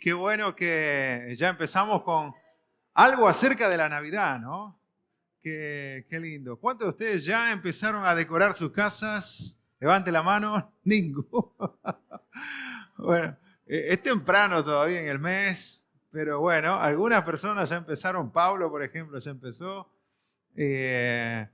Qué bueno que ya empezamos con algo acerca de la Navidad, ¿no? Qué lindo. ¿Cuántos de ustedes ya empezaron a decorar sus casas? Levante la mano. Ninguno. Bueno, es temprano todavía en el mes, pero bueno, algunas personas ya empezaron. Pablo, por ejemplo, ya empezó. Eh,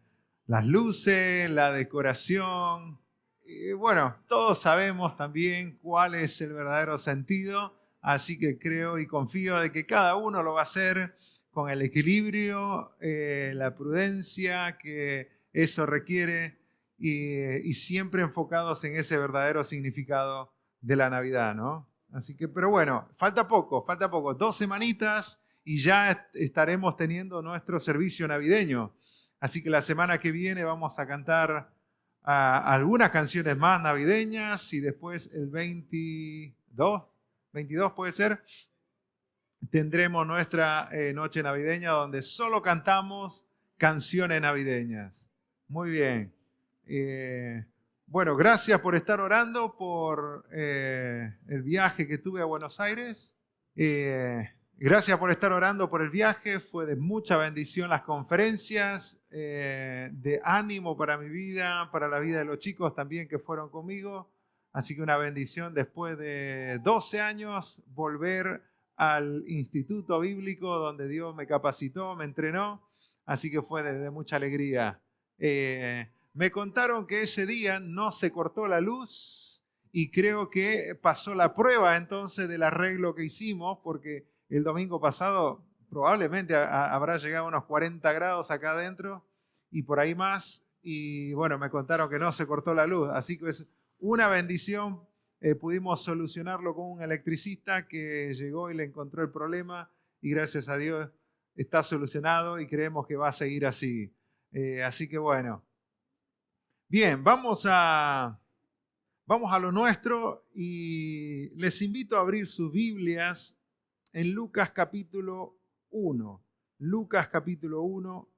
las luces, la decoración. Y bueno, todos sabemos también cuál es el verdadero sentido, así que creo y confío de que cada uno lo va a hacer con el equilibrio, la prudencia que eso requiere y siempre enfocados en ese verdadero significado de la Navidad, ¿no? Así que, pero bueno, falta poco, 2 semanitas y ya estaremos teniendo nuestro servicio navideño. Así que la semana que viene vamos a cantar algunas canciones más navideñas y después el 22 puede ser, tendremos nuestra noche navideña donde solo cantamos canciones navideñas. Muy bien. Bueno, gracias por estar orando por el viaje que tuve a Buenos Aires. Gracias por estar orando por el viaje. Fue de mucha bendición las conferencias, de ánimo para mi vida, para la vida de los chicos también que fueron conmigo. Así que una bendición después de 12 años volver al instituto bíblico donde Dios me capacitó, me entrenó. Así que fue de mucha alegría. Me contaron que ese día no se cortó la luz y creo que pasó la prueba entonces del arreglo que hicimos, porque el domingo pasado probablemente habrá llegado a unos 40 grados acá adentro y por ahí más. Y bueno, me contaron que no se cortó la luz, así que es una bendición. Pudimos solucionarlo con un electricista que llegó y le encontró el problema y gracias a Dios está solucionado y creemos que va a seguir así. Así que bueno. Bien, vamos a lo nuestro y les invito a abrir sus Biblias en Lucas capítulo 1. Lucas capítulo 1,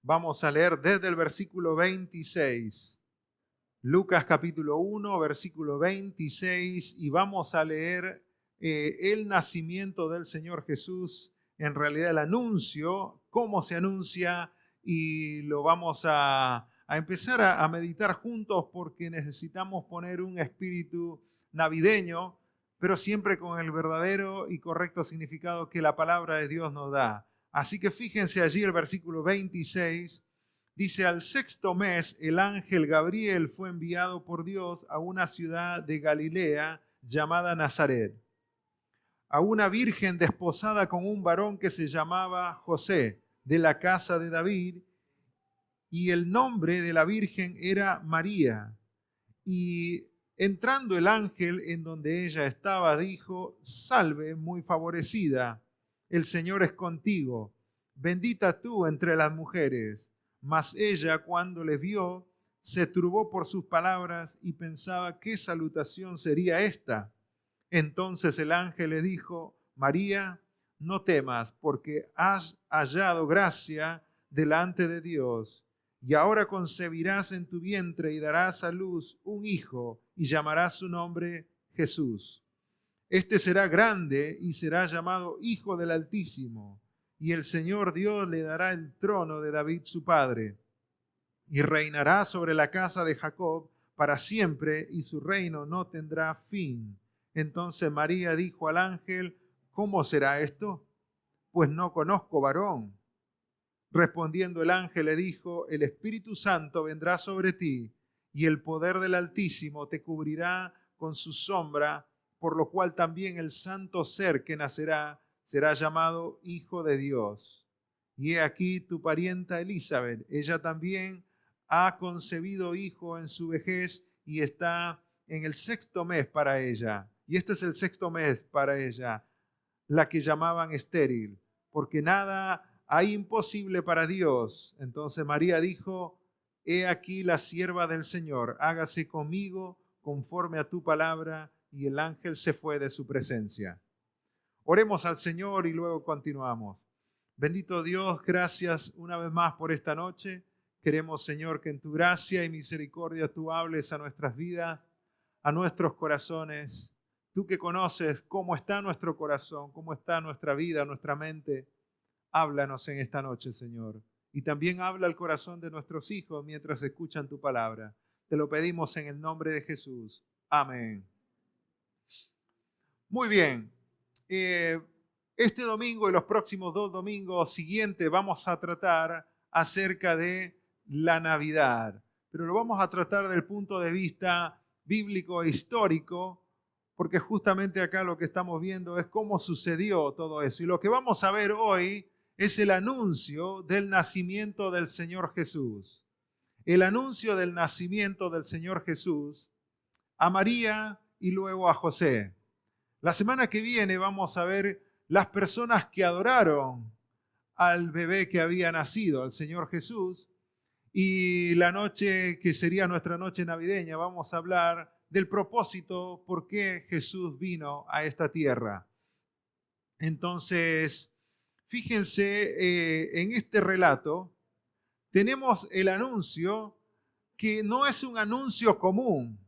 vamos a leer desde el versículo 26. Lucas capítulo 1, versículo 26, y vamos a leer el nacimiento del Señor Jesús, en realidad el anuncio, cómo se anuncia, y lo vamos a empezar a meditar juntos porque necesitamos poner un espíritu navideño, pero siempre con el verdadero y correcto significado que la palabra de Dios nos da. Así que fíjense allí el versículo 26. Dice, al sexto mes el ángel Gabriel fue enviado por Dios a una ciudad de Galilea llamada Nazaret, a una virgen desposada con un varón que se llamaba José, de la casa de David, y el nombre de la virgen era María. Y entrando el ángel en donde ella estaba, dijo, salve, muy favorecida, el Señor es contigo, bendita tú entre las mujeres. Mas ella, cuando le vio, se turbó por sus palabras y pensaba qué salutación sería esta. Entonces el ángel le dijo, María, no temas, porque has hallado gracia delante de Dios. Y ahora concebirás en tu vientre y darás a luz un hijo y llamarás su nombre Jesús. Este será grande y será llamado Hijo del Altísimo. Y el Señor Dios le dará el trono de David su padre. Y reinará sobre la casa de Jacob para siempre y su reino no tendrá fin. Entonces María dijo al ángel, ¿cómo será esto? Pues no conozco varón. Respondiendo el ángel le dijo, el Espíritu Santo vendrá sobre ti y el poder del Altísimo te cubrirá con su sombra, por lo cual también el santo ser que nacerá será llamado Hijo de Dios. Y he aquí tu parienta Elizabeth, ella también ha concebido hijo en su vejez y está en el sexto mes para ella. Y este es el sexto mes para ella, la que llamaban estéril, porque nada hay imposible para Dios. Entonces María dijo, he aquí la sierva del Señor, hágase conmigo conforme a tu palabra. Y el ángel se fue de su presencia. Oremos al Señor y luego continuamos. Bendito Dios, gracias una vez más por esta noche. Queremos, Señor, que en tu gracia y misericordia tú hables a nuestras vidas, a nuestros corazones. tú que conoces cómo está nuestro corazón, cómo está nuestra vida, nuestra mente, háblanos en esta noche, Señor. Y también habla al corazón de nuestros hijos mientras escuchan tu palabra. Te lo pedimos en el nombre de Jesús. Amén. Muy bien. Este domingo y los próximos 2 domingos siguientes vamos a tratar acerca de la Navidad. Pero lo vamos a tratar desde el punto de vista bíblico e histórico, porque justamente acá lo que estamos viendo es cómo sucedió todo eso. Y lo que vamos a ver hoy es el anuncio del nacimiento del Señor Jesús. El anuncio del nacimiento del Señor Jesús a María y luego a José. La semana que viene vamos a ver las personas que adoraron al bebé que había nacido, al Señor Jesús. Y la noche que sería nuestra noche navideña vamos a hablar del propósito por qué Jesús vino a esta tierra. Entonces, fíjense en este relato, tenemos el anuncio que no es un anuncio común.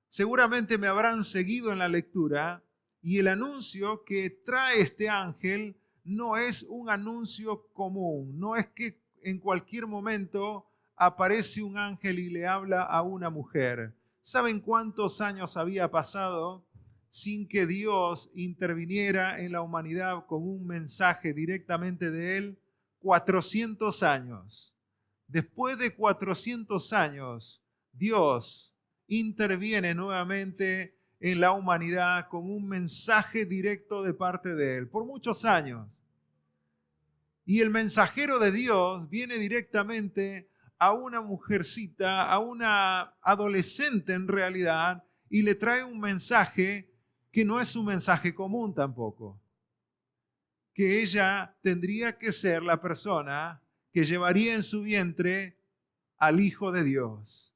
Seguramente me habrán seguido en la lectura y el anuncio que trae este ángel no es un anuncio común. No es que en cualquier momento aparece un ángel y le habla a una mujer. ¿Saben cuántos años había pasado sin que Dios interviniera en la humanidad con un mensaje directamente de Él? 400 años. Después de 400 años, Dios interviene nuevamente en la humanidad con un mensaje directo de parte de Él, por muchos años. Y el mensajero de Dios viene directamente a una mujercita, a una adolescente en realidad, y le trae un mensaje que no es un mensaje común tampoco. Que ella tendría que ser la persona que llevaría en su vientre al Hijo de Dios,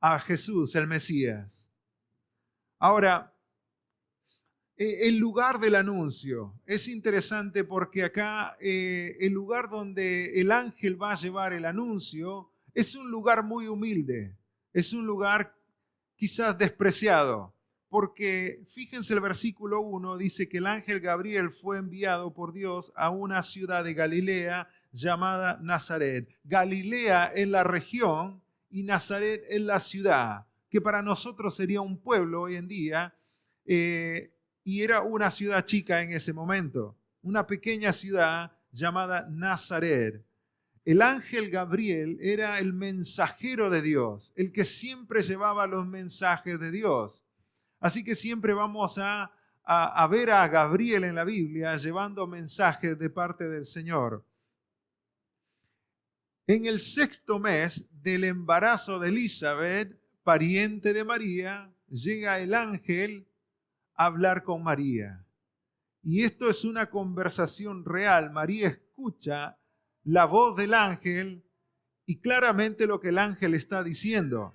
a Jesús, el Mesías. Ahora, el lugar del anuncio es interesante porque acá el lugar donde el ángel va a llevar el anuncio es un lugar muy humilde, es un lugar quizás despreciado, porque fíjense el versículo 1, dice que el ángel Gabriel fue enviado por Dios a una ciudad de Galilea llamada Nazaret. Galilea es la región y Nazaret es la ciudad, que para nosotros sería un pueblo hoy en día, y era una ciudad chica en ese momento, una pequeña ciudad llamada Nazaret. El ángel Gabriel era el mensajero de Dios, el que siempre llevaba los mensajes de Dios. Así que siempre vamos a ver a Gabriel en la Biblia llevando mensajes de parte del Señor. En el 6º mes del embarazo de Elizabeth, pariente de María, llega el ángel a hablar con María. Y esto es una conversación real. María escucha la voz del ángel y claramente lo que el ángel está diciendo.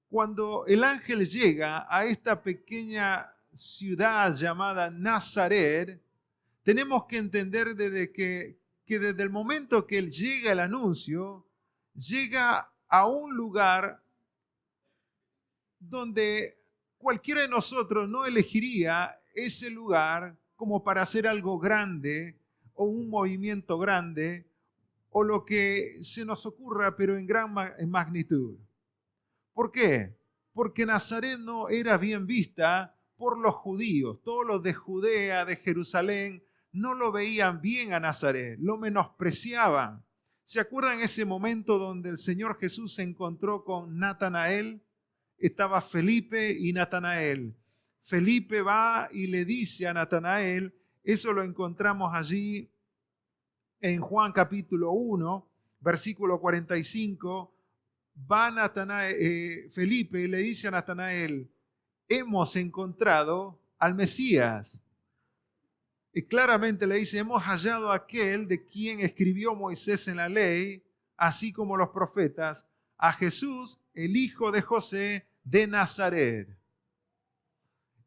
Cuando el ángel llega a esta pequeña ciudad llamada Nazaret, tenemos que entender que desde el momento que él llega el anuncio, llega a un lugar donde cualquiera de nosotros no elegiría ese lugar como para hacer algo grande o un movimiento grande o lo que se nos ocurra, pero en gran magnitud. ¿Por qué? Porque Nazaret no era bien vista por los judíos. Todos los de Judea, de Jerusalén, no lo veían bien a Nazaret, lo menospreciaban. ¿Se acuerdan ese momento donde el Señor Jesús se encontró con Natanael? Estaba Felipe y Natanael. Felipe va y le dice a Natanael, eso lo encontramos allí en Juan capítulo 1, versículo 45, va Felipe y le dice a Natanael, hemos encontrado al Mesías. Y claramente le dice, hemos hallado a aquel de quien escribió Moisés en la ley, así como los profetas, a Jesús, el hijo de José de Nazaret.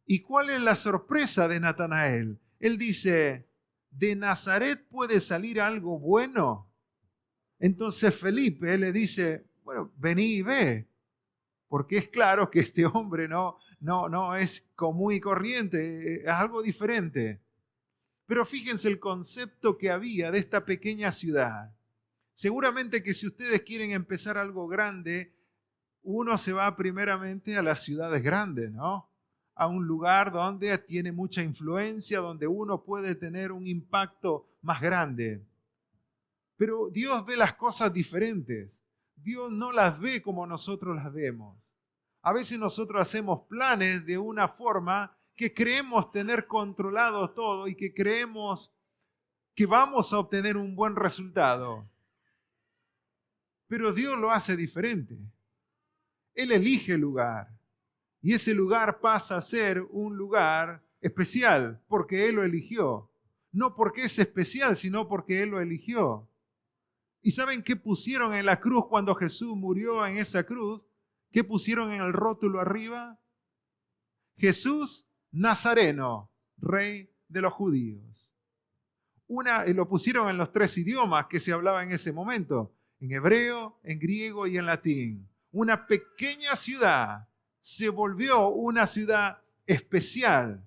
¿Y cuál es la sorpresa de Natanael? Él dice, ¿de Nazaret puede salir algo bueno? Entonces Felipe le dice, bueno, vení y ve, porque es claro que este hombre no no es común y corriente, es algo diferente. Pero fíjense el concepto que había de esta pequeña ciudad. Seguramente que si ustedes quieren empezar algo grande, uno se va primeramente a las ciudades grandes, ¿no? A un lugar donde tiene mucha influencia, donde uno puede tener un impacto más grande. Pero Dios ve las cosas diferentes. Dios no las ve como nosotros las vemos. A veces nosotros hacemos planes de una forma que creemos tener controlado todo y que creemos que vamos a obtener un buen resultado. Pero Dios lo hace diferente. Él elige el lugar y ese lugar pasa a ser un lugar especial porque Él lo eligió. No porque es especial, sino porque Él lo eligió. ¿Y saben qué pusieron en la cruz cuando Jesús murió en esa cruz? ¿Qué pusieron en el rótulo arriba? Jesús Nazareno, Rey de los judíos. Lo pusieron en los 3 idiomas que se hablaban en ese momento, en hebreo, en griego y en latín. Una pequeña ciudad se volvió una ciudad especial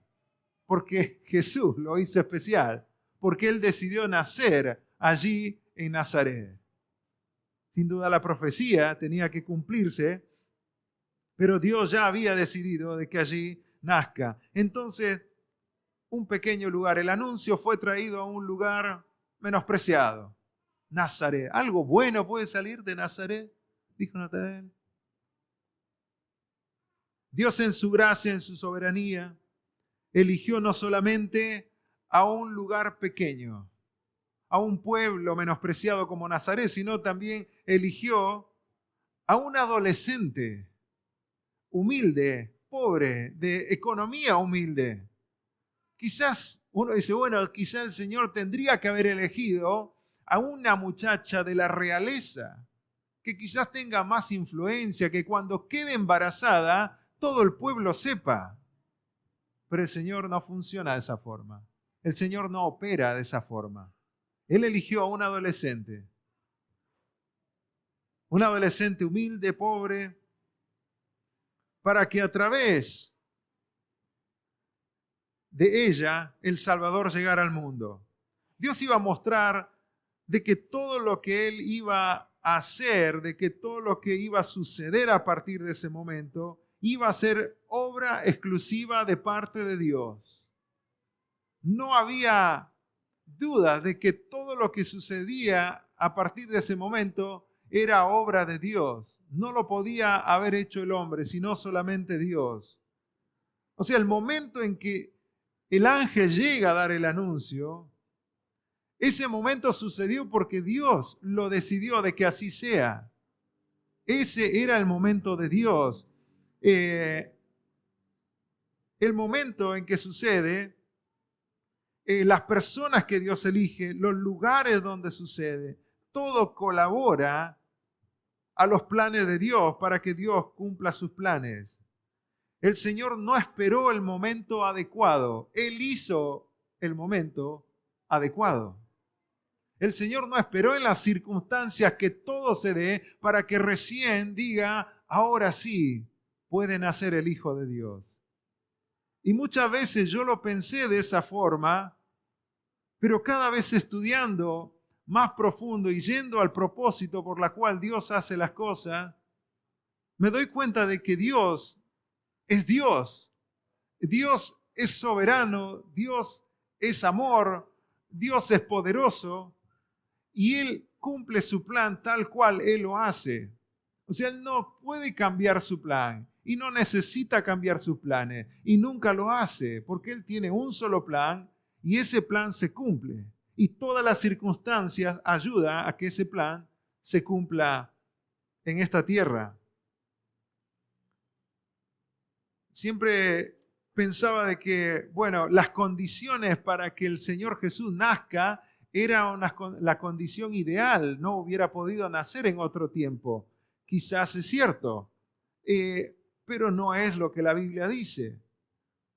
porque Jesús lo hizo especial, porque Él decidió nacer allí en Nazaret. Sin duda la profecía tenía que cumplirse, pero Dios ya había decidido de que allí nazca. Entonces, un pequeño lugar, el anuncio fue traído a un lugar menospreciado, Nazaret. ¿Algo bueno puede salir de Nazaret?, dijo Natanael. Dios en su gracia, en su soberanía, eligió no solamente a un lugar pequeño, a un pueblo menospreciado como Nazaret, sino también eligió a un adolescente humilde, pobre, de economía humilde. Quizás uno dice, bueno, quizás el Señor tendría que haber elegido a una muchacha de la realeza, que quizás tenga más influencia, que cuando quede embarazada todo el pueblo sepa. Pero el Señor no funciona de esa forma. El Señor no opera de esa forma. Él eligió a un adolescente humilde, pobre, para que a través de ella el Salvador llegara al mundo. Dios iba a mostrar de que todo lo que Él iba a hacer, de que todo lo que iba a suceder a partir de ese momento, iba a ser obra exclusiva de parte de Dios. No había duda de que todo lo que sucedía a partir de ese momento era obra de Dios. No lo podía haber hecho el hombre, sino solamente Dios. O sea, el momento en que el ángel llega a dar el anuncio, ese momento sucedió porque Dios lo decidió de que así sea. Ese era el momento de Dios. El momento en que sucede, las personas que Dios elige, los lugares donde sucede, todo colabora a los planes de Dios para que Dios cumpla sus planes. El Señor no esperó el momento adecuado, Él hizo el momento adecuado. El Señor no esperó en las circunstancias que todo se dé para que recién diga, ahora sí puede nacer el Hijo de Dios. Y muchas veces yo lo pensé de esa forma, pero cada vez estudiando más profundo y yendo al propósito por la cual Dios hace las cosas, me doy cuenta de que Dios es Dios. Dios es soberano, Dios es amor, Dios es poderoso y Él cumple su plan tal cual Él lo hace. O sea, Él no puede cambiar su plan y no necesita cambiar sus planes y nunca lo hace porque Él tiene un solo plan y ese plan se cumple. Y todas las circunstancias ayudan a que ese plan se cumpla en esta tierra. Siempre pensaba de que, bueno, las condiciones para que el Señor Jesús nazca era la condición ideal, no hubiera podido nacer en otro tiempo. Quizás es cierto, pero no es lo que la Biblia dice.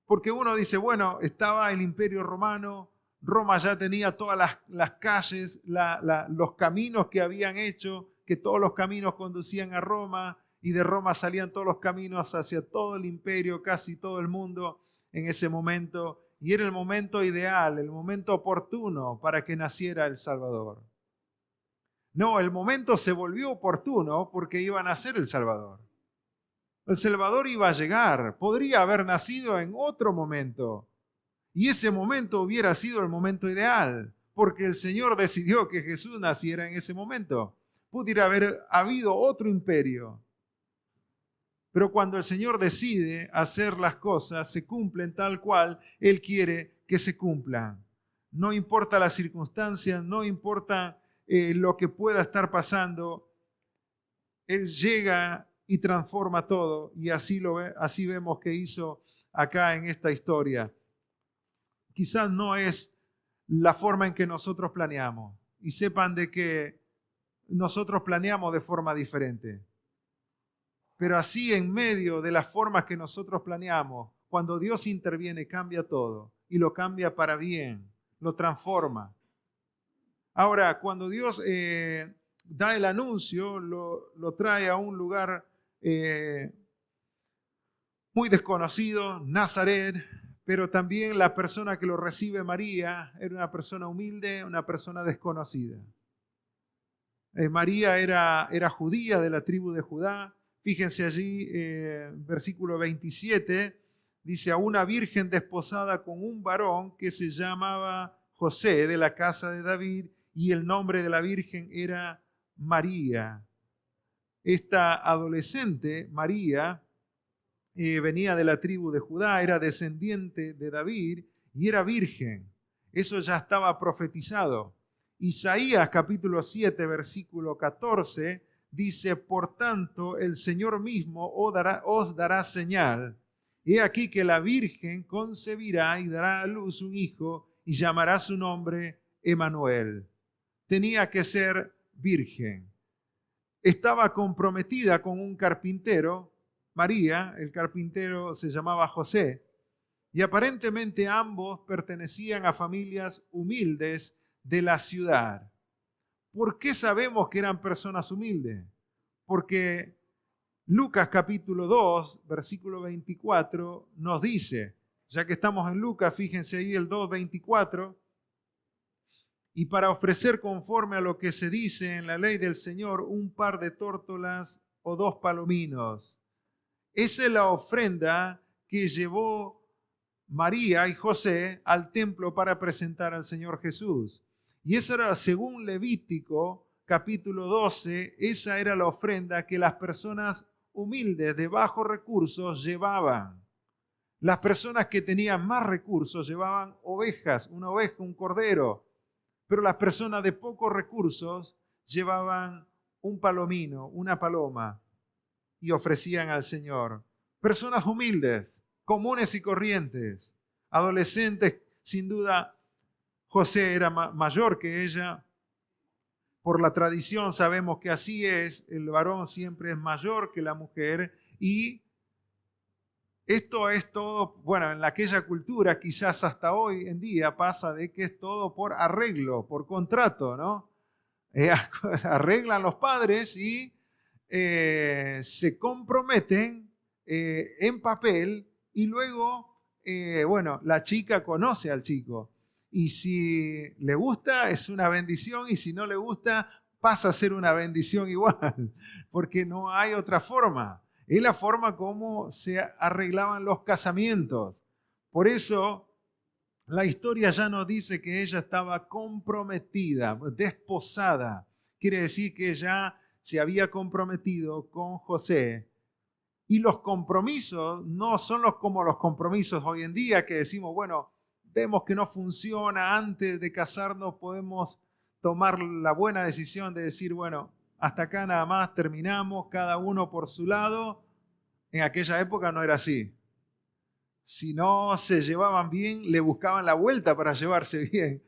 Porque uno dice, bueno, estaba el Imperio Romano, Roma ya tenía todas las calles, los caminos que habían hecho, que todos los caminos conducían a Roma, y de Roma salían todos los caminos hacia todo el imperio, casi todo el mundo en ese momento. Y era el momento ideal, el momento oportuno para que naciera el Salvador. No, el momento se volvió oportuno porque iba a nacer el Salvador. El Salvador iba a llegar, podría haber nacido en otro momento. Y ese momento hubiera sido el momento ideal, porque el Señor decidió que Jesús naciera en ese momento. Pudiera haber habido otro imperio. Pero cuando el Señor decide hacer las cosas, se cumplen tal cual Él quiere que se cumplan. No importa las circunstancias, no importa lo que pueda estar pasando, Él llega y transforma todo. Y así vemos que hizo acá en esta historia. Quizás no es la forma en que nosotros planeamos. Y sepan de que nosotros planeamos de forma diferente. Pero así en medio de las formas que nosotros planeamos, cuando Dios interviene, cambia todo. Y lo cambia para bien, lo transforma. Ahora, cuando Dios da el anuncio, lo trae a un lugar muy desconocido, Nazaret, pero también la persona que lo recibe, María, era una persona humilde, una persona desconocida. María era judía, de la tribu de Judá. Fíjense allí, versículo 27, dice, a una virgen desposada con un varón que se llamaba José, de la casa de David, y el nombre de la virgen era María. Esta adolescente, María, venía de la tribu de Judá, era descendiente de David y era virgen. Eso ya estaba profetizado. Isaías capítulo 7, versículo 14, dice, por tanto, el Señor mismo os dará señal. He aquí que la virgen concebirá y dará a luz un hijo y llamará su nombre Emmanuel. Tenía que ser virgen. Estaba comprometida con un carpintero, María, el carpintero se llamaba José, y aparentemente ambos pertenecían a familias humildes de la ciudad. ¿Por qué sabemos que eran personas humildes? Porque Lucas capítulo 2, versículo 24 nos dice, ya que estamos en Lucas, fíjense ahí el 2:24, y para ofrecer conforme a lo que se dice en la ley del Señor, un par de tórtolas o 2 palominos. Esa es la ofrenda que llevó María y José al templo para presentar al Señor Jesús. Y esa era, según Levítico capítulo 12, esa era la ofrenda que las personas humildes de bajos recursos llevaban. Las personas que tenían más recursos llevaban ovejas, una oveja, un cordero. Pero las personas de pocos recursos llevaban un palomino, una paloma, y ofrecían al Señor. Personas humildes, comunes y corrientes, adolescentes, sin duda. José era mayor que ella. Por la tradición sabemos que así es, el varón siempre es mayor que la mujer y esto es todo, bueno, en aquella cultura quizás hasta hoy en día pasa de que es todo por arreglo, por contrato, ¿no? Arreglan los padres y se comprometen en papel y luego, bueno, la chica conoce al chico. Y si le gusta, es una bendición, y si no le gusta, pasa a ser una bendición igual, porque no hay otra forma. Es la forma como se arreglaban los casamientos. Por eso, la historia ya nos dice que ella estaba comprometida, desposada. Quiere decir que ya se había comprometido con José. Y los compromisos no son como los compromisos hoy en día, que decimos, bueno, vemos que no funciona, antes de casarnos podemos tomar la buena decisión de decir, bueno, hasta acá nada más, terminamos, cada uno por su lado. En aquella época no era así. Si no se llevaban bien, le buscaban la vuelta para llevarse bien,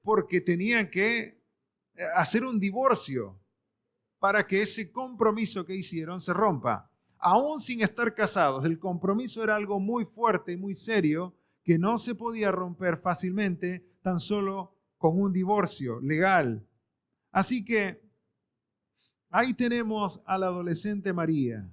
porque tenían que hacer un divorcio para que ese compromiso que hicieron se rompa. Aún sin estar casados, el compromiso era algo muy fuerte y muy serio, que no se podía romper fácilmente tan solo con un divorcio legal. Así que Ahí tenemos a la adolescente María.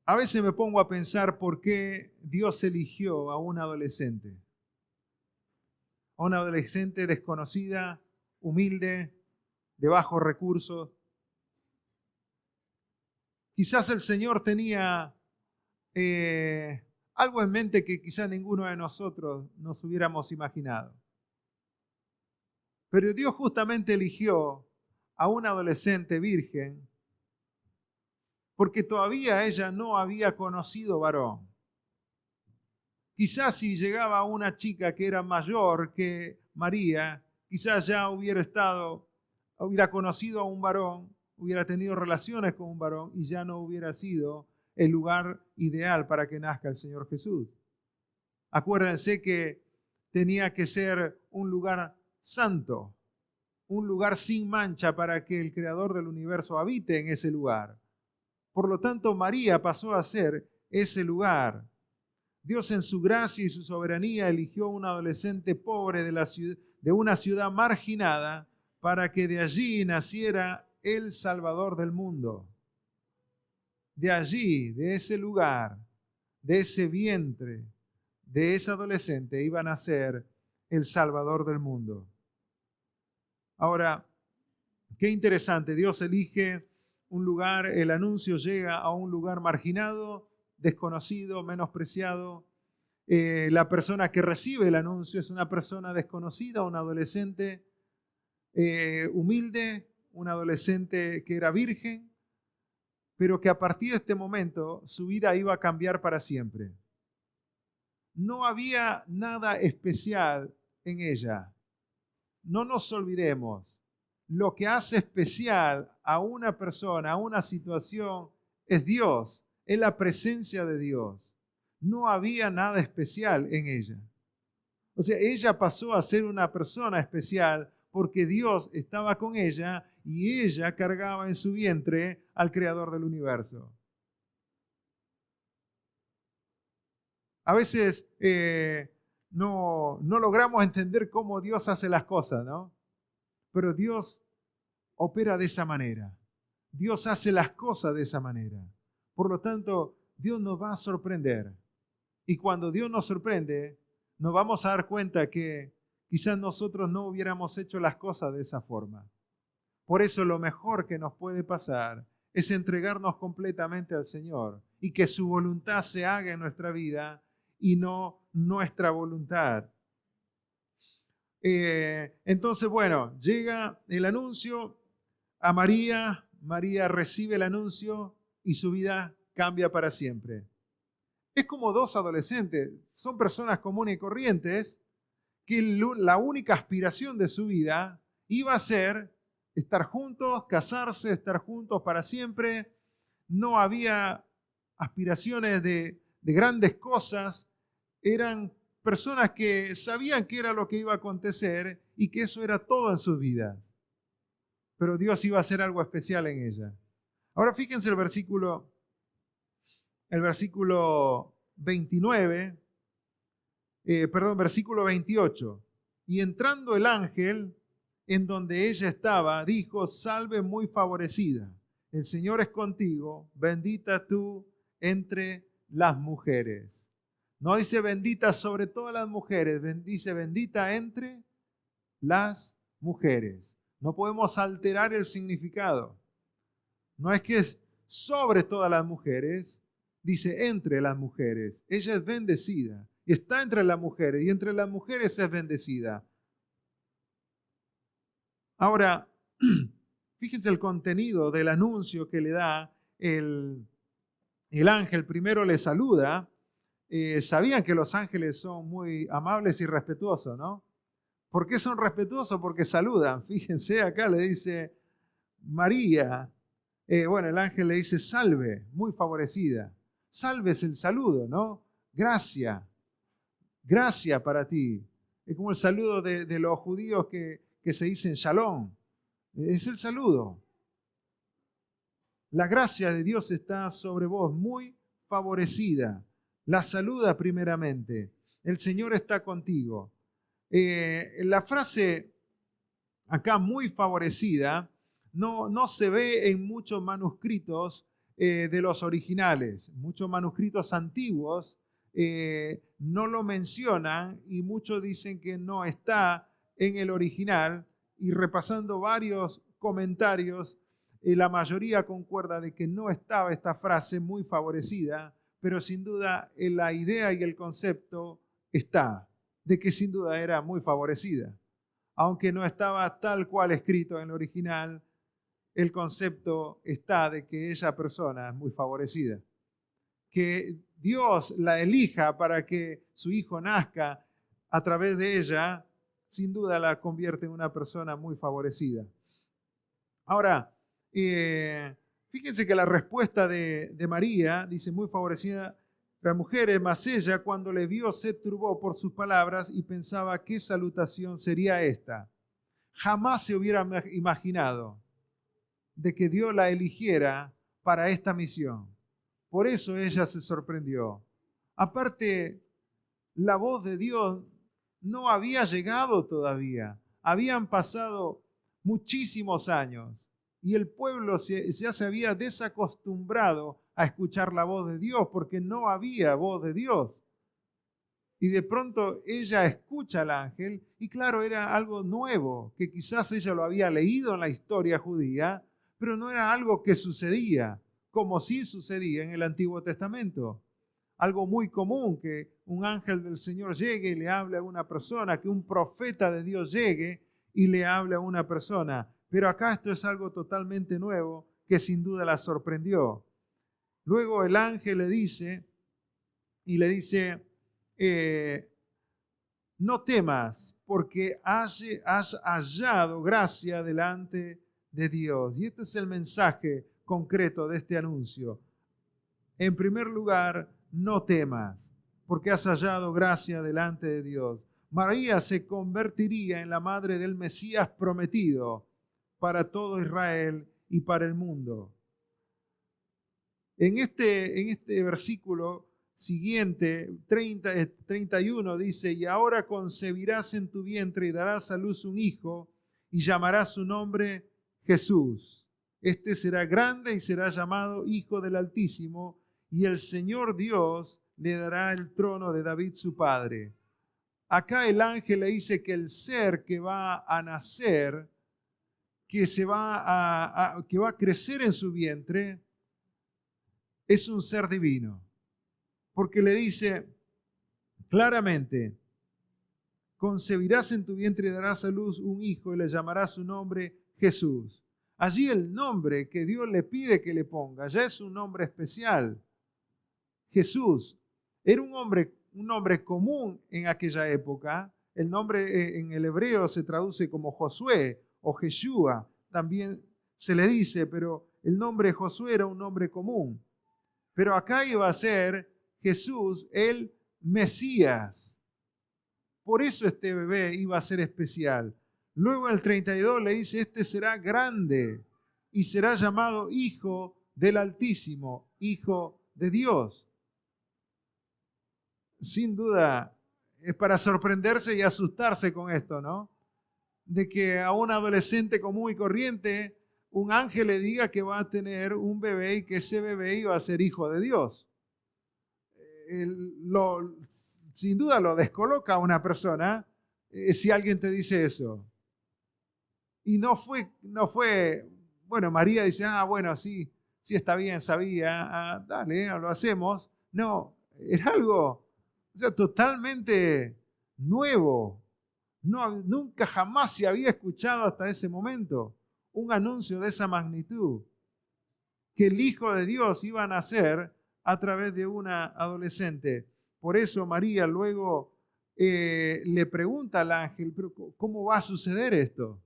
A veces me pongo a pensar por qué Dios eligió a una adolescente desconocida, humilde, de bajos recursos. Quizás el Señor tenía algo en mente que quizás ninguno de nosotros nos hubiéramos imaginado. Pero Dios justamente eligió a una adolescente virgen porque todavía ella no había conocido varón. Quizás si llegaba una chica que era mayor que María, quizás ya hubiera conocido a un varón, hubiera tenido relaciones con un varón y ya no hubiera sido el lugar ideal para que nazca el Señor Jesús. Acuérdense que tenía que ser un lugar santo, un lugar sin mancha para que el Creador del universo habite en ese lugar. Por lo tanto, María pasó a ser ese lugar. Dios en su gracia y su soberanía eligió a una adolescente pobre de una ciudad marginada para que de allí naciera el Salvador del mundo. De allí, de ese lugar, de ese vientre, de esa adolescente iba a nacer el Salvador del mundo. Ahora, qué interesante, Dios elige un lugar, el anuncio llega a un lugar marginado, desconocido, menospreciado. La persona que recibe el anuncio es una persona desconocida, un adolescente humilde, un adolescente que era virgen, pero que a partir de este momento su vida iba a cambiar para siempre. No había nada especial en ella. No nos olvidemos, lo que hace especial a una persona, a una situación, es Dios, es la presencia de Dios. No había nada especial en ella. O sea, ella pasó a ser una persona especial porque Dios estaba con ella y ella cargaba en su vientre al Creador del universo. A veces no logramos entender cómo Dios hace las cosas, ¿no? Pero Dios opera de esa manera. Dios hace las cosas de esa manera. Por lo tanto, Dios nos va a sorprender. Y cuando Dios nos sorprende, nos vamos a dar cuenta que quizás nosotros no hubiéramos hecho las cosas de esa forma. Por eso lo mejor que nos puede pasar es entregarnos completamente al Señor y que su voluntad se haga en nuestra vida y no nuestra voluntad. Entonces, bueno, llega el anuncio a María, María recibe el anuncio y su vida cambia para siempre. Es como dos adolescentes, son personas comunes y corrientes que la única aspiración de su vida iba a ser estar juntos, casarse, estar juntos para siempre. No había aspiraciones de grandes cosas, eran personas que sabían qué era lo que iba a acontecer y que eso era todo en sus vidas. Pero Dios iba a hacer algo especial en ella. Ahora fíjense el versículo 29, versículo 28. Y entrando el ángel en donde ella estaba, dijo: salve muy favorecida, el Señor es contigo, bendita tú entre las mujeres. No dice bendita sobre todas las mujeres, dice bendita entre las mujeres. No podemos alterar el significado. No es que es sobre todas las mujeres, dice entre las mujeres. Ella es bendecida y está entre las mujeres y entre las mujeres es bendecida. Ahora, fíjense el contenido del anuncio que le da el ángel. Primero le saluda. Sabían que los ángeles son muy amables y respetuosos, ¿no? ¿Por qué son respetuosos? Porque saludan. Fíjense, acá le dice María. El ángel le dice salve, muy favorecida. Salve es el saludo, ¿no? Gracia. Gracia para ti. Es como el saludo de los judíos que se dicen shalom. Es el saludo. La gracia de Dios está sobre vos, muy favorecida. La saluda primeramente. El Señor está contigo. La frase acá muy favorecida no se ve en muchos manuscritos de los originales. Muchos manuscritos antiguos no lo mencionan y muchos dicen que no está en el original. Y repasando varios comentarios, la mayoría concuerda de que no estaba esta frase muy favorecida, pero sin duda la idea y el concepto está, de que sin duda era muy favorecida. Aunque no estaba tal cual escrito en el original, el concepto está de que esa persona es muy favorecida. Que Dios la elija para que su hijo nazca a través de ella, sin duda la convierte en una persona muy favorecida. Ahora, fíjense que la respuesta de María dice muy favorecida las mujeres, mas ella cuando le vio se turbó por sus palabras y pensaba qué salutación sería esta. Jamás se hubiera imaginado de que Dios la eligiera para esta misión. Por eso ella se sorprendió. Aparte, la voz de Dios no había llegado todavía. Habían pasado muchísimos años y el pueblo ya se había desacostumbrado a escuchar la voz de Dios porque no había voz de Dios. Y de pronto ella escucha al ángel y claro, era algo nuevo, que quizás ella lo había leído en la historia judía, pero no era algo que sucedía, como sí sucedía en el Antiguo Testamento. Algo muy común, que un ángel del Señor llegue y le hable a una persona, que un profeta de Dios llegue y le hable a una persona. Pero acá esto es algo totalmente nuevo que sin duda la sorprendió. Luego el ángel le dice, no temas, porque has hallado gracia delante de Dios. Y este es el mensaje concreto de este anuncio. En primer lugar, no temas, porque has hallado gracia delante de Dios. María se convertiría en la madre del Mesías prometido para todo Israel y para el mundo. En este versículo siguiente, 31, dice, y ahora concebirás en tu vientre y darás a luz un hijo y llamarás su nombre Jesús. Este será grande y será llamado Hijo del Altísimo, y el Señor Dios le dará el trono de David su padre. Acá el ángel le dice que el ser que va a nacer, que va a crecer en su vientre, es un ser divino. Porque le dice claramente, concebirás en tu vientre y darás a luz un hijo y le llamarás su nombre Jesús. Allí el nombre que Dios le pide que le ponga ya es un nombre especial. Jesús era un nombre común en aquella época. El nombre en el hebreo se traduce como Josué o Jeshua. También se le dice, pero el nombre Josué era un nombre común. Pero acá iba a ser Jesús, el Mesías. Por eso este bebé iba a ser especial. Luego en el 32 le dice, este será grande y será llamado Hijo del Altísimo, Hijo de Dios. Sin duda, es para sorprenderse y asustarse con esto, ¿no? De que a un adolescente común y corriente, un ángel le diga que va a tener un bebé y que ese bebé iba a ser hijo de Dios. Sin duda lo descoloca a una persona si alguien te dice eso. Y no fue, bueno, María dice, bueno, sí está bien, sabía, dale, lo hacemos. No, era algo totalmente nuevo. Nunca jamás se había escuchado hasta ese momento un anuncio de esa magnitud, que el Hijo de Dios iba a nacer a través de una adolescente. Por eso María luego le pregunta al ángel, pero ¿cómo va a suceder esto?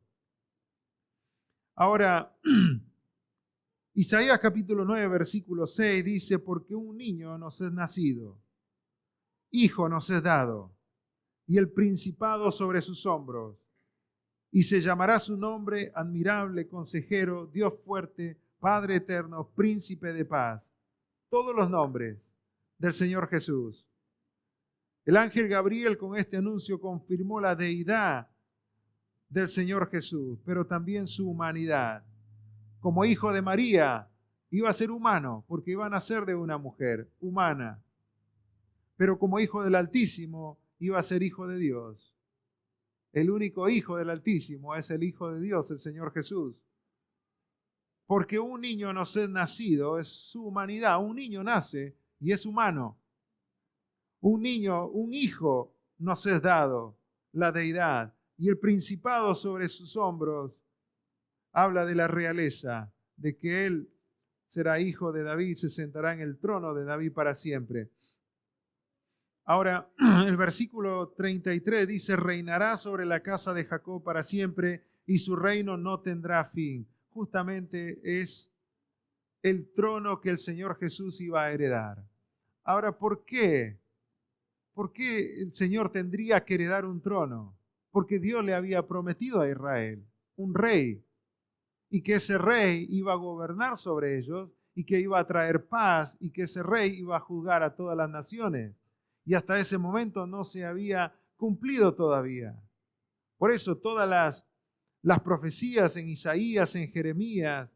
Ahora, Isaías capítulo 9, versículo 6 dice, porque un niño nos es nacido, hijo nos es dado, y el principado sobre sus hombros, y se llamará su nombre admirable, consejero, Dios fuerte, Padre eterno, príncipe de paz. Todos los nombres del Señor Jesús. El ángel Gabriel con este anuncio confirmó la deidad del Señor Jesús, pero también su humanidad. Como hijo de María, iba a ser humano, porque iba a nacer de una mujer humana. Pero como hijo del Altísimo, iba a ser hijo de Dios. El único hijo del Altísimo es el Hijo de Dios, el Señor Jesús. Porque un niño no es nacido, es su humanidad. Un niño nace y es humano. Un niño, un hijo nos es dado, la deidad. Y el principado sobre sus hombros habla de la realeza, de que él será hijo de David, se sentará en el trono de David para siempre. Ahora, el versículo 33 dice, reinará sobre la casa de Jacob para siempre y su reino no tendrá fin. Justamente es el trono que el Señor Jesús iba a heredar. Ahora, ¿por qué? ¿Por qué el Señor tendría que heredar un trono? Porque Dios le había prometido a Israel un rey y que ese rey iba a gobernar sobre ellos y que iba a traer paz y que ese rey iba a juzgar a todas las naciones. Y hasta ese momento no se había cumplido todavía. Por eso todas las profecías en Isaías, en Jeremías,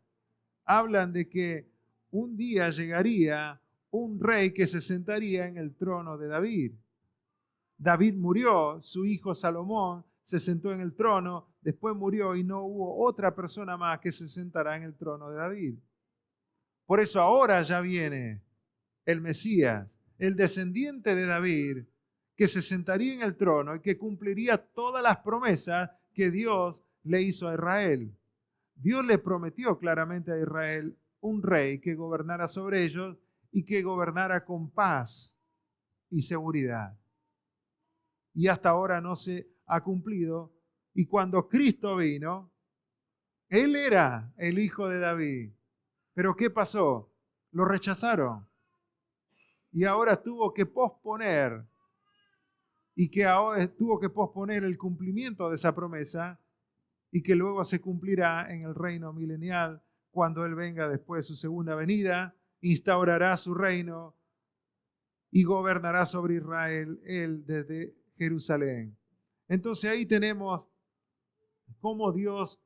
hablan de que un día llegaría un rey que se sentaría en el trono de David. David murió, su hijo Salomón se sentó en el trono, después murió y no hubo otra persona más que se sentará en el trono de David. Por eso ahora ya viene el Mesías, el descendiente de David, que se sentaría en el trono y que cumpliría todas las promesas que Dios le hizo a Israel. Dios le prometió claramente a Israel un rey que gobernara sobre ellos y que gobernara con paz y seguridad. Y hasta ahora no se ha cumplido. Y cuando Cristo vino, Él era el hijo de David. Pero ¿qué pasó? Lo rechazaron. Y ahora tuvo que posponer. Y que ahora tuvo que posponer el cumplimiento de esa promesa y que luego se cumplirá en el reino milenial cuando Él venga después de su segunda venida, instaurará su reino y gobernará sobre Israel Él desde Jerusalén. Entonces ahí tenemos cómo Dios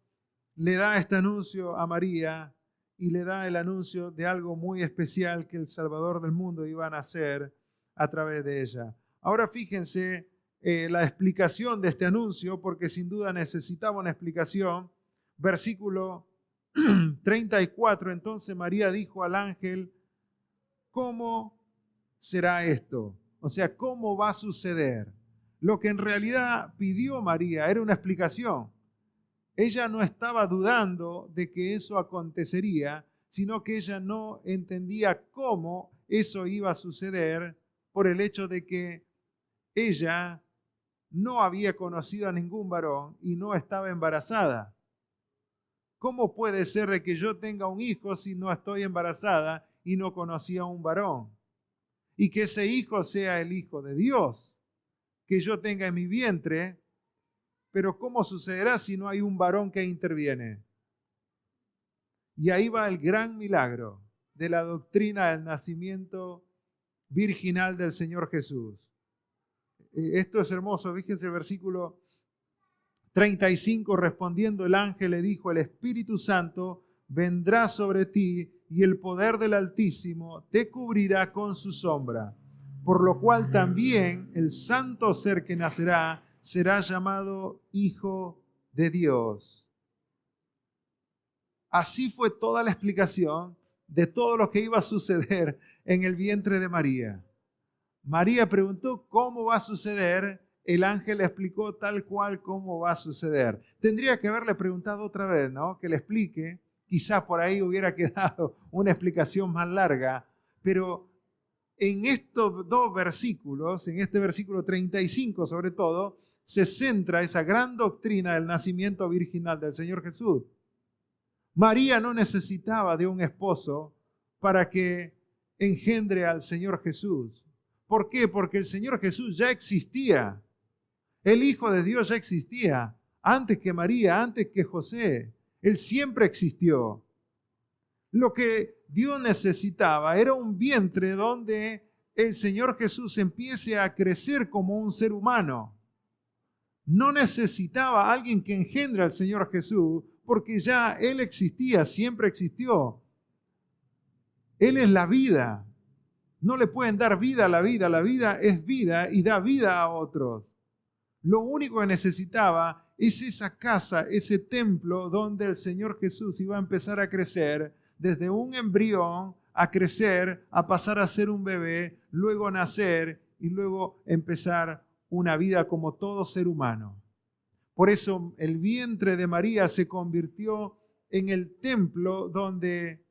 le da este anuncio a María y le da el anuncio de algo muy especial que el Salvador del mundo iba a nacer a través de ella. Ahora fíjense la explicación de este anuncio, porque sin duda necesitaba una explicación. Versículo 34, entonces María dijo al ángel, ¿cómo será esto? O sea, ¿cómo va a suceder? Lo que en realidad pidió María era una explicación. Ella no estaba dudando de que eso acontecería, sino que ella no entendía cómo eso iba a suceder por el hecho de que ella no había conocido a ningún varón y no estaba embarazada. ¿Cómo puede ser de que yo tenga un hijo si no estoy embarazada y no conocí a un varón? Y que ese hijo sea el Hijo de Dios, que yo tenga en mi vientre. Pero ¿cómo sucederá si no hay un varón que interviene? Y ahí va el gran milagro de la doctrina del nacimiento virginal del Señor Jesús. Esto es hermoso, fíjense el versículo 35, respondiendo el ángel le dijo, el Espíritu Santo vendrá sobre ti y el poder del Altísimo te cubrirá con su sombra, por lo cual también el santo ser que nacerá será llamado Hijo de Dios. Así fue toda la explicación de todo lo que iba a suceder en el vientre de María. María preguntó cómo va a suceder, el ángel le explicó tal cual cómo va a suceder. Tendría que haberle preguntado otra vez, ¿no? Que le explique, quizás por ahí hubiera quedado una explicación más larga, pero en estos dos versículos, en este versículo 35 sobre todo, se centra esa gran doctrina del nacimiento virginal del Señor Jesús. María no necesitaba de un esposo para que engendre al Señor Jesús. ¿Por qué? Porque el Señor Jesús ya existía. El Hijo de Dios ya existía antes que María, antes que José. Él siempre existió. Lo que Dios necesitaba era un vientre donde el Señor Jesús empiece a crecer como un ser humano. No necesitaba a alguien que engendre al Señor Jesús, porque ya Él existía, siempre existió. Él es la vida. No le pueden dar vida a la vida. La vida es vida y da vida a otros. Lo único que necesitaba es esa casa, ese templo donde el Señor Jesús iba a empezar a crecer, desde un embrión a crecer, a pasar a ser un bebé, luego nacer y luego empezar una vida como todo ser humano. Por eso el vientre de María se convirtió en el templo donde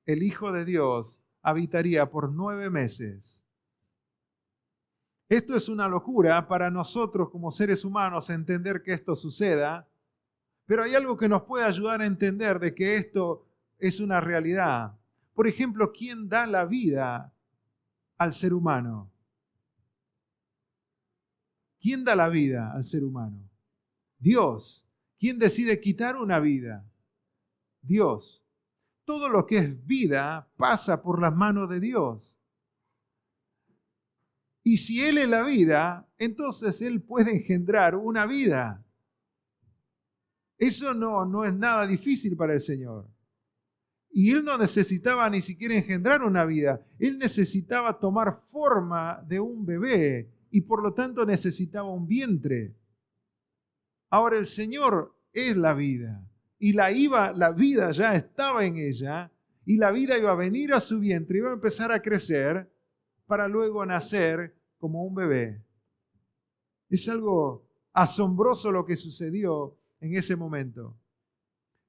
el Hijo de Dios habitaría por 9 meses. Esto es una locura para nosotros como seres humanos entender que esto suceda, pero hay algo que nos puede ayudar a entender de que esto es una realidad. Por ejemplo, ¿quién da la vida al ser humano? ¿Quién da la vida al ser humano? Dios. ¿Quién decide quitar una vida? Dios. Todo lo que es vida pasa por las manos de Dios. Y si Él es la vida, entonces Él puede engendrar una vida. Eso no es nada difícil para el Señor. Y Él no necesitaba ni siquiera engendrar una vida. Él necesitaba tomar forma de un bebé y por lo tanto necesitaba un vientre. Ahora el Señor es la vida. Y la vida ya estaba en ella y la vida iba a venir a su vientre, iba a empezar a crecer para luego nacer como un bebé. Es algo asombroso lo que sucedió en ese momento.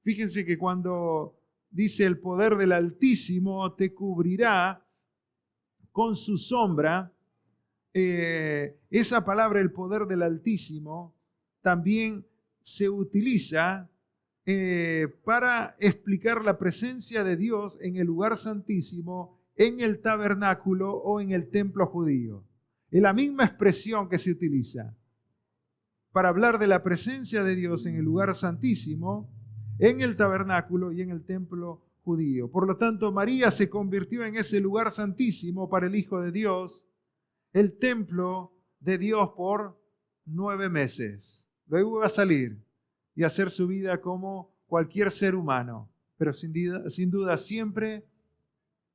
Fíjense que cuando dice el poder del Altísimo te cubrirá con su sombra, esa palabra, el poder del Altísimo, también se utiliza para explicar la presencia de Dios en el lugar santísimo, en el tabernáculo o en el templo judío. Es la misma expresión que se utiliza para hablar de la presencia de Dios en el lugar santísimo, en el tabernáculo y en el templo judío. Por lo tanto, María se convirtió en ese lugar santísimo para el Hijo de Dios, el templo de Dios por 9 meses. Luego va a salir y hacer su vida como cualquier ser humano, pero sin duda siempre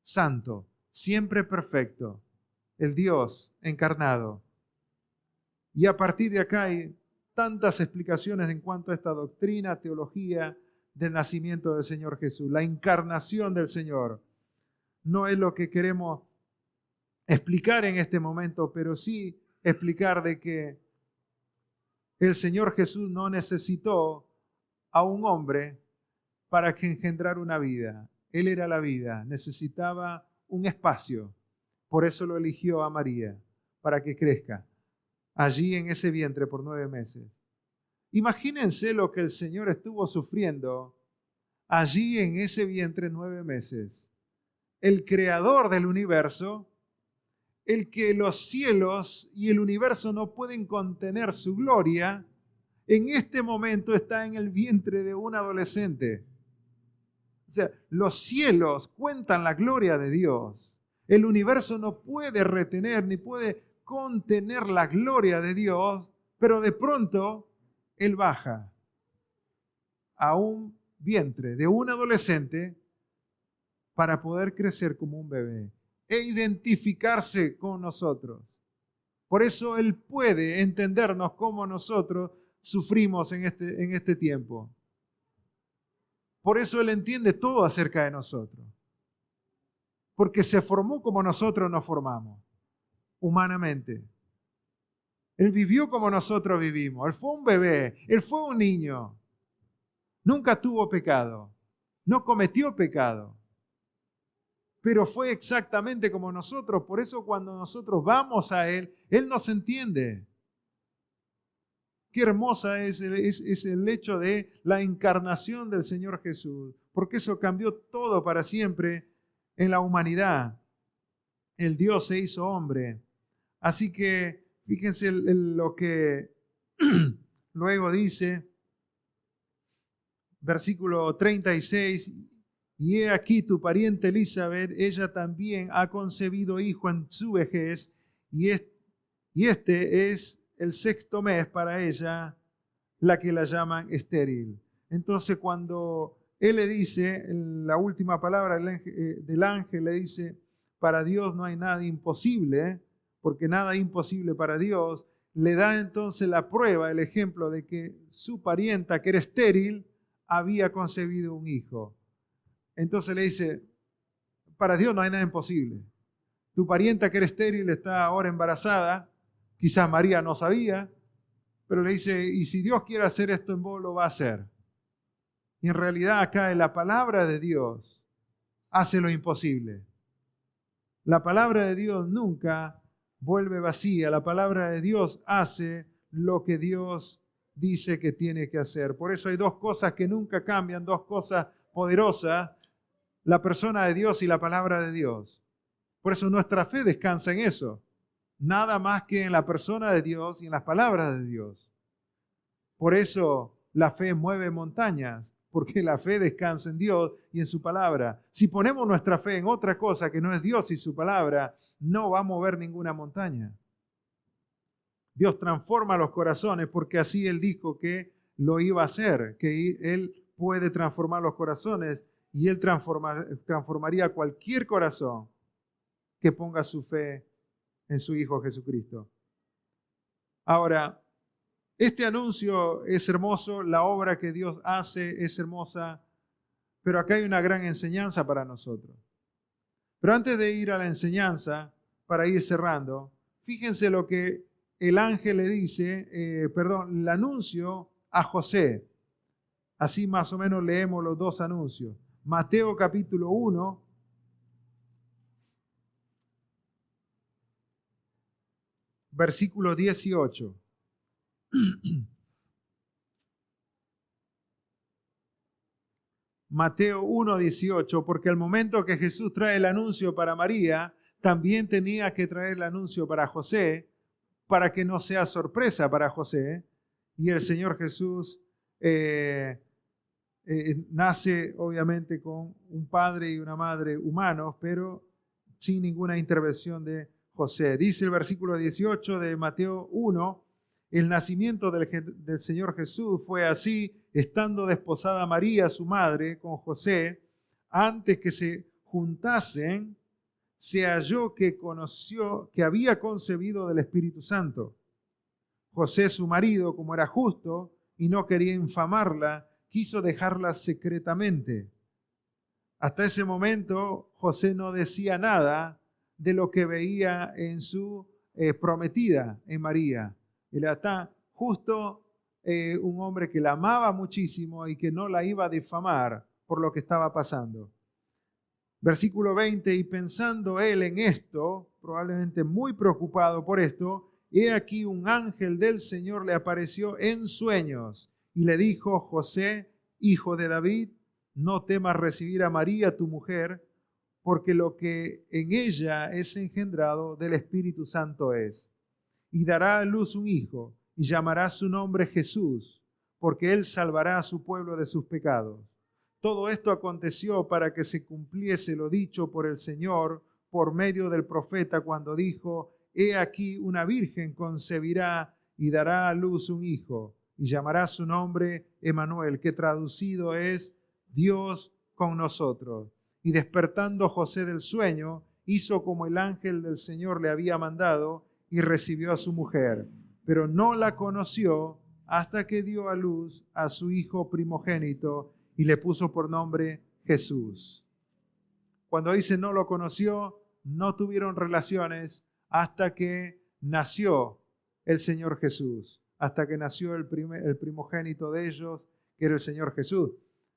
santo, siempre perfecto, el Dios encarnado. Y a partir de acá hay tantas explicaciones en cuanto a esta doctrina, teología del nacimiento del Señor Jesús, la encarnación del Señor. No es lo que queremos explicar en este momento, pero sí explicar de que el Señor Jesús no necesitó a un hombre para que engendrara una vida. Él era la vida, necesitaba un espacio. Por eso lo eligió a María, para que crezca allí en ese vientre por 9 meses. Imagínense lo que el Señor estuvo sufriendo allí en ese vientre 9 meses. El creador del universo, el que los cielos y el universo no pueden contener su gloria, en este momento está en el vientre de un adolescente. O sea, los cielos cuentan la gloria de Dios. El universo no puede retener ni puede contener la gloria de Dios, pero de pronto Él baja a un vientre de un adolescente para poder crecer como un bebé e identificarse con nosotros. Por eso Él puede entendernos como nosotros sufrimos en este tiempo. Por eso Él entiende todo acerca de nosotros. Porque se formó como nosotros nos formamos, humanamente. Él vivió como nosotros vivimos. Él fue un bebé, Él fue un niño. Nunca tuvo pecado, no cometió pecado. Pero fue exactamente como nosotros. Por eso cuando nosotros vamos a Él, Él nos entiende. Qué hermosa es el hecho de la encarnación del Señor Jesús, porque eso cambió todo para siempre en la humanidad. El Dios se hizo hombre. Así que fíjense lo que luego dice, versículo 36, Y he aquí tu pariente Elizabeth, ella también ha concebido hijo en su vejez, y este es el 6º mes para ella, la que la llaman estéril. Entonces cuando él le dice, en la última palabra del ángel le dice, para Dios no hay nada imposible, porque nada es imposible para Dios, le da entonces la prueba, el ejemplo de que su parienta, que era estéril, había concebido un hijo. Entonces le dice, para Dios no hay nada imposible. Tu parienta que era estéril está ahora embarazada, quizás María no sabía, pero le dice, y si Dios quiere hacer esto en vos, lo va a hacer. Y en realidad acá la palabra de Dios hace lo imposible. La palabra de Dios nunca vuelve vacía. La palabra de Dios hace lo que Dios dice que tiene que hacer. Por eso hay dos cosas que nunca cambian, dos cosas poderosas: la persona de Dios y la palabra de Dios. Por eso nuestra fe descansa en eso. Nada más que en la persona de Dios y en las palabras de Dios. Por eso la fe mueve montañas, porque la fe descansa en Dios y en su palabra. Si ponemos nuestra fe en otra cosa que no es Dios y su palabra, no va a mover ninguna montaña. Dios transforma los corazones porque así Él dijo que lo iba a hacer, que Él puede transformar los corazones y Él transformaría cualquier corazón que ponga su fe en su Hijo Jesucristo. Ahora, este anuncio es hermoso, la obra que Dios hace es hermosa, pero acá hay una gran enseñanza para nosotros. Pero antes de ir a la enseñanza, para ir cerrando, fíjense lo que el ángel le dice, el anuncio a José. Así más o menos leemos los dos anuncios. Mateo capítulo 1, versículo 18. Mateo 1:18, porque al momento que Jesús trae el anuncio para María, también tenía que traer el anuncio para José, para que no sea sorpresa para José. Y el Señor Jesús nace obviamente con un padre y una madre humanos, pero sin ninguna intervención de José. Dice el versículo 18 de Mateo 1, el nacimiento del Señor Jesús fue así: estando desposada María, su madre, con José, antes que se juntasen, se halló que había concebido del Espíritu Santo. José, su marido, como era justo y no quería infamarla, quiso dejarla secretamente. Hasta ese momento, José no decía nada de lo que veía en su prometida, en María. Él está justo un hombre que la amaba muchísimo y que no la iba a difamar por lo que estaba pasando. Versículo 20, y pensando él en esto, probablemente muy preocupado por esto, he aquí un ángel del Señor le apareció en sueños y le dijo: José, hijo de David, no temas recibir a María tu mujer, porque lo que en ella es engendrado del Espíritu Santo es. Y dará a luz un hijo, y llamará su nombre Jesús, porque él salvará a su pueblo de sus pecados. Todo esto aconteció para que se cumpliese lo dicho por el Señor por medio del profeta, cuando dijo: he aquí una virgen concebirá y dará a luz un hijo, y llamará su nombre Emmanuel, que traducido es Dios con nosotros. Y despertando José del sueño, hizo como el ángel del Señor le había mandado, y recibió a su mujer, pero no la conoció hasta que dio a luz a su hijo primogénito y le puso por nombre Jesús. Cuando dice no lo conoció, no tuvieron relaciones hasta que nació el Señor Jesús, hasta que nació el primogénito de ellos, que era el Señor Jesús.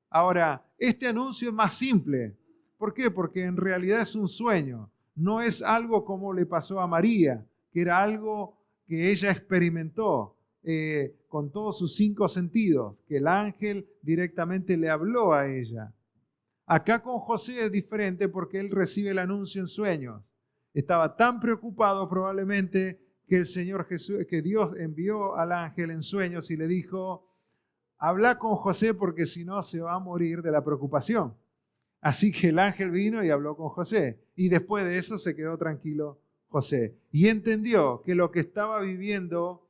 Ahora, este anuncio es más simple. ¿Por qué? Porque en realidad es un sueño. No es algo como le pasó a María, que era algo que ella experimentó con todos sus 5 sentidos, que el ángel directamente le habló a ella. Acá con José es diferente porque él recibe el anuncio en sueños. Estaba tan preocupado probablemente que el Señor Jesús, que Dios envió al ángel en sueños y le dijo: habla con José porque si no se va a morir de la preocupación. Así que el ángel vino y habló con José. Y después de eso se quedó tranquilo José. Y entendió que lo que estaba viviendo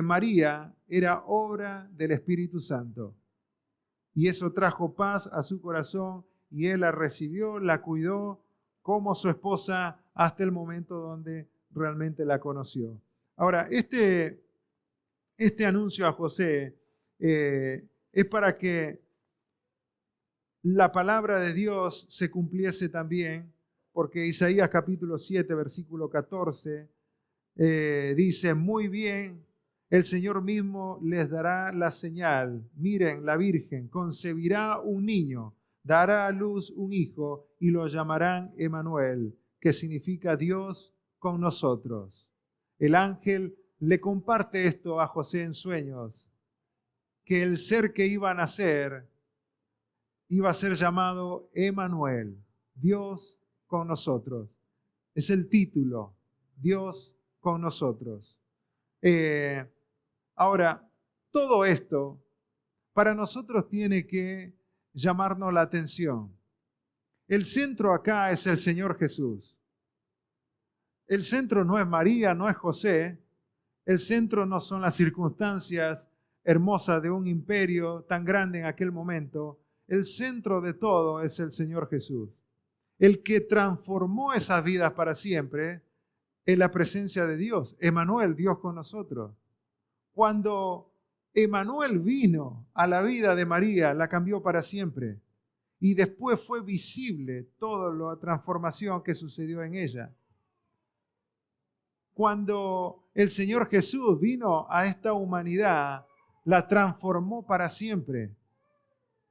María era obra del Espíritu Santo. Y eso trajo paz a su corazón y él la recibió, la cuidó como su esposa hasta el momento donde realmente la conoció. Ahora, este anuncio a José es para que la palabra de Dios se cumpliese también, porque Isaías capítulo 7, versículo 14, dice, muy bien, el Señor mismo les dará la señal. Miren, la Virgen concebirá un niño, dará a luz un hijo y lo llamarán Emmanuel, que significa Dios con nosotros. El ángel le comparte esto a José en sueños, que el ser que iba a nacer iba a ser llamado Emmanuel, Dios con nosotros. Es el título, Dios con nosotros. Ahora, todo esto para nosotros tiene que llamarnos la atención. El centro acá es el Señor Jesús. El centro no es María, no es José. El centro no son las circunstancias hermosas de un imperio tan grande en aquel momento. El centro de todo es el Señor Jesús. El que transformó esas vidas para siempre es la presencia de Dios. Emmanuel, Dios con nosotros. Cuando Emmanuel vino a la vida de María, la cambió para siempre. Y después fue visible toda la transformación que sucedió en ella. Cuando el Señor Jesús vino a esta humanidad, la transformó para siempre.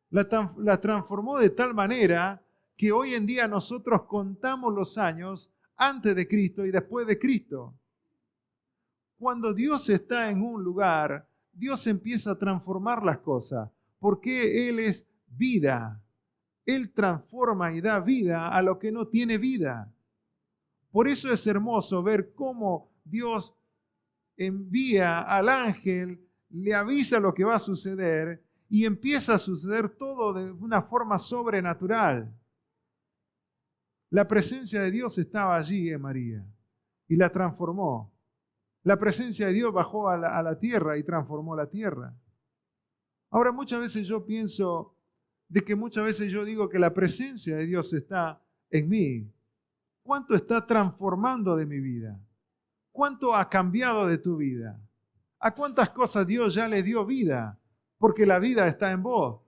La transformó de tal manera que hoy en día nosotros contamos los años antes de Cristo y después de Cristo. Cuando Dios está en un lugar, Dios empieza a transformar las cosas, porque Él es vida. Él transforma y da vida a lo que no tiene vida. Por eso es hermoso ver cómo Dios envía al ángel, le avisa lo que va a suceder y empieza a suceder todo de una forma sobrenatural. La presencia de Dios estaba allí en María y la transformó. La presencia de Dios bajó a la tierra y transformó la tierra. Ahora, muchas veces yo pienso de que muchas veces yo digo que la presencia de Dios está en mí. ¿Cuánto está transformando de mi vida? ¿Cuánto ha cambiado de tu vida? ¿A cuántas cosas Dios ya le dio vida? Porque la vida está en vos.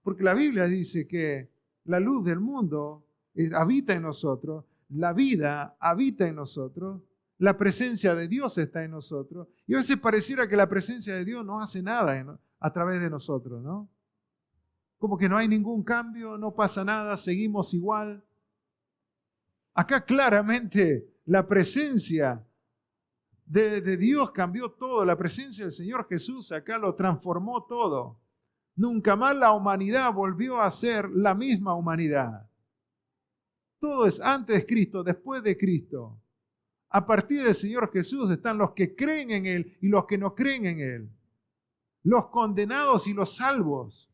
Porque la Biblia dice que la luz del mundo habita en nosotros, la vida habita en nosotros, la presencia de Dios está en nosotros. Y a veces pareciera que la presencia de Dios no hace nada a través de nosotros, ¿no? Como que no hay ningún cambio, no pasa nada, seguimos igual. Acá claramente la presencia de Dios cambió todo, la presencia del Señor Jesús acá lo transformó todo. Nunca más la humanidad volvió a ser la misma humanidad. Todo es antes de Cristo, después de Cristo. A partir del Señor Jesús están los que creen en Él y los que no creen en Él. Los condenados y los salvos.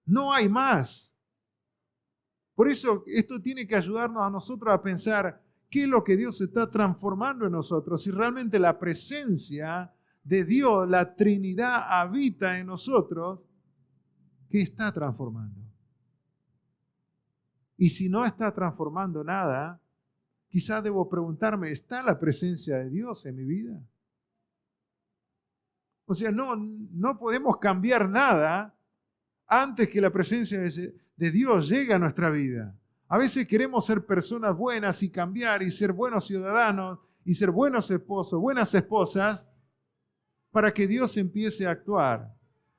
No hay más. Por eso esto tiene que ayudarnos a nosotros a pensar qué es lo que Dios está transformando en nosotros. Si realmente la presencia de Dios, la Trinidad, habita en nosotros, ¿qué está transformando? Y si no está transformando nada, quizás debo preguntarme, ¿está la presencia de Dios en mi vida? O sea, no podemos cambiar nada antes que la presencia de Dios llegue a nuestra vida. A veces queremos ser personas buenas y cambiar y ser buenos ciudadanos y ser buenos esposos, buenas esposas, para que Dios empiece a actuar.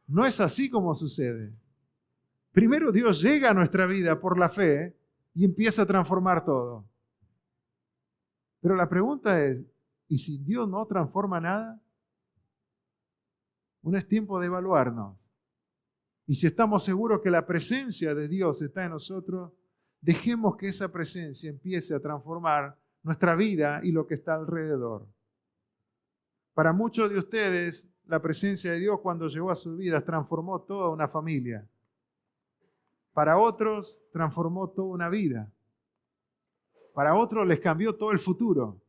No es así como sucede. Primero Dios llega a nuestra vida por la fe y empieza a transformar todo. Pero la pregunta es, ¿y si Dios no transforma nada? No es tiempo de evaluarnos. Y si estamos seguros que la presencia de Dios está en nosotros, dejemos que esa presencia empiece a transformar nuestra vida y lo que está alrededor. Para muchos de ustedes, la presencia de Dios cuando llegó a sus vidas transformó toda una familia. Para otros transformó toda una vida. Para otros les cambió todo el futuro.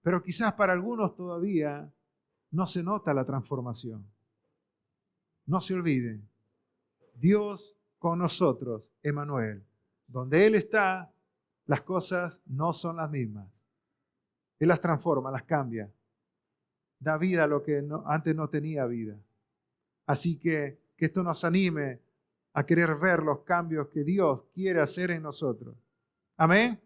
Pero quizás para algunos todavía no se nota la transformación. No se olvide, Dios con nosotros, Emmanuel. Donde Él está, las cosas no son las mismas. Él las transforma, las cambia. Da vida a lo que antes no tenía vida. Así que esto nos anime a querer ver los cambios que Dios quiere hacer en nosotros. Amén.